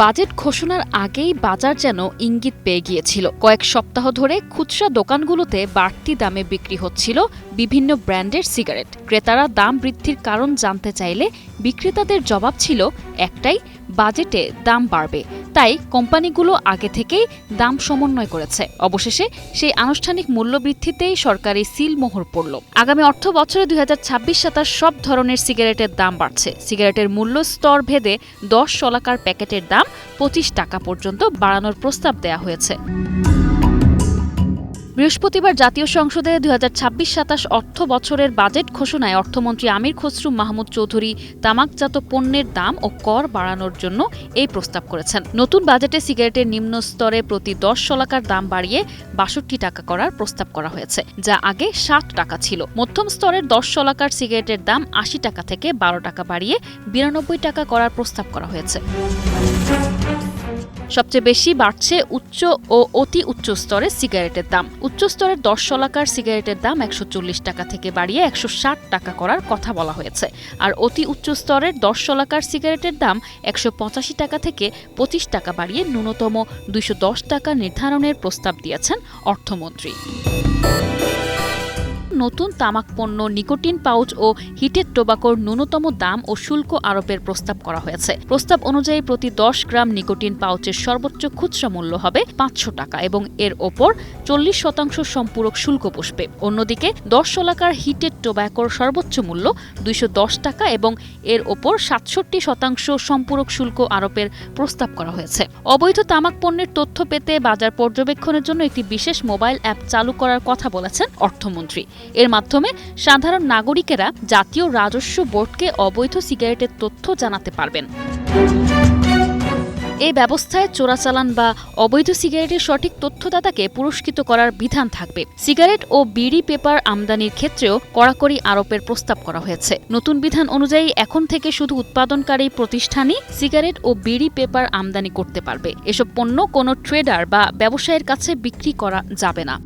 Budget ঘোষণার আগেই বাজার যেন ইঙ্গিত পেয়ে গিয়েছিল। কয়েক সপ্তাহ ধরে খুচরা দোকানগুলোতে বাড়তি দামে বিক্রি হচ্ছিল বিভিন্ন ব্র্যান্ডের সিগারেট। ক্রেতারা দাম বৃদ্ধির কারণ জানতে চাইলে বিক্রেতাদের জবাব ছিল একটাই, বাজেটে দাম বাড়বে, তাই কোম্পানিগুলো আগে থেকেই দাম সমন্বয় করেছে। অবশেষে সেই আনুষ্ঠানিক মূল্যবৃদ্ধিতেই সরকারি সিল মোহর পড়ল। আগামী অর্থ বছরে 2026-27 সব ধরনের সিগারেটের দাম বাড়ছে। সিগারেটের মূল্য স্তর ভেদে 10 শলাকার প্যাকেটের দাম 25 টাকা পর্যন্ত বাড়ানোর প্রস্তাব দেয়া হয়েছে। বৃহস্পতিবার জাতীয় সংসদে 2026-27 অর্থ বছরের বাজেট ঘোষণায় অর্থমন্ত্রী আমির খসরু মাহমুদ চৌধুরী তামাকজাত পণ্যের দাম ও কর বাড়ানোর জন্য এই প্রস্তাব করেছেন। নতুন বাজেটে সিগারেটের নিম্ন স্তরে প্রতি 10 শলাকার দাম বাড়িয়ে 62 টাকা করার প্রস্তাব করা হয়েছে, যা আগে 60 টাকা ছিল। মধ্যম স্তরের 10 শলাকার সিগারেটের দাম 80 টাকা থেকে 12 টাকা বাড়িয়ে 92 টাকা করার প্রস্তাব করা হয়েছে। সবচেয়ে বেশি বাড়ছে উচ্চ ও অতি উচ্চ স্তরের সিগারেটের দাম। উচ্চ স্তরের 10 শলাকার সিগারেটের দাম 140 টাকা থেকে বাড়িয়ে 160 টাকা করার কথা বলা হয়েছে। আর অতি উচ্চ স্তরের 10 শলাকার সিগারেটের দাম 185 টাকা থেকে 25 টাকা বাড়িয়ে ন্যূনতম 210 টাকা নির্ধারণের প্রস্তাব দিয়েছেন অর্থমন্ত্রী। নতুন তামাক পণ্য, নিকোটিন পাউচ ও হিটেড টোবাকোর ন্যূনতম দাম ও শুল্ক আরোপের প্রস্তাব করা হয়েছে। প্রস্তাব অনুযায়ী প্রতি 10 গ্রাম নিকোটিন পাউচের সর্বোচ্চ খুচরা মূল্য হবে 500 টাকা এবং এর ওপর 40% সম্পূরক শুল্ক বসবে। অন্যদিকে 10 শলাকার হিটেড টোবাকোর সর্বোচ্চ মূল্য 210 টাকা এবং এর ওপর 67% সম্পূরক শুল্ক আরোপের প্রস্তাব করা হয়েছে। অবৈধ তামাক পণ্যের তথ্য পেতে বাজার পর্যবেক্ষণের জন্য একটি বিশেষ মোবাইল অ্যাপ চালু করার কথা বলেছেন অর্থমন্ত্রী। এর মাধ্যমে সাধারণ নাগরিকেরা জাতীয় রাজস্ব বোর্ডকে অবৈধ সিগারেটের তথ্য জানাতে পারবেন। এই ব্যবস্থায় চোরাচালান বা অবৈধ সিগারেটের সঠিক তথ্যদাতাকে পুরস্কৃত করার বিধান থাকবে। সিগারেট ও বিড়ি পেপার আমদানির ক্ষেত্রেও কড়াকড়ি আরোপের প্রস্তাব করা হয়েছে। নতুন বিধান অনুযায়ী এখন থেকে শুধু উৎপাদনকারী প্রতিষ্ঠানই সিগারেট ও বিড়ি পেপার আমদানি করতে পারবে। এসব পণ্য কোনো ট্রেডার বা ব্যবসায়ীর কাছে বিক্রি করা যাবে না।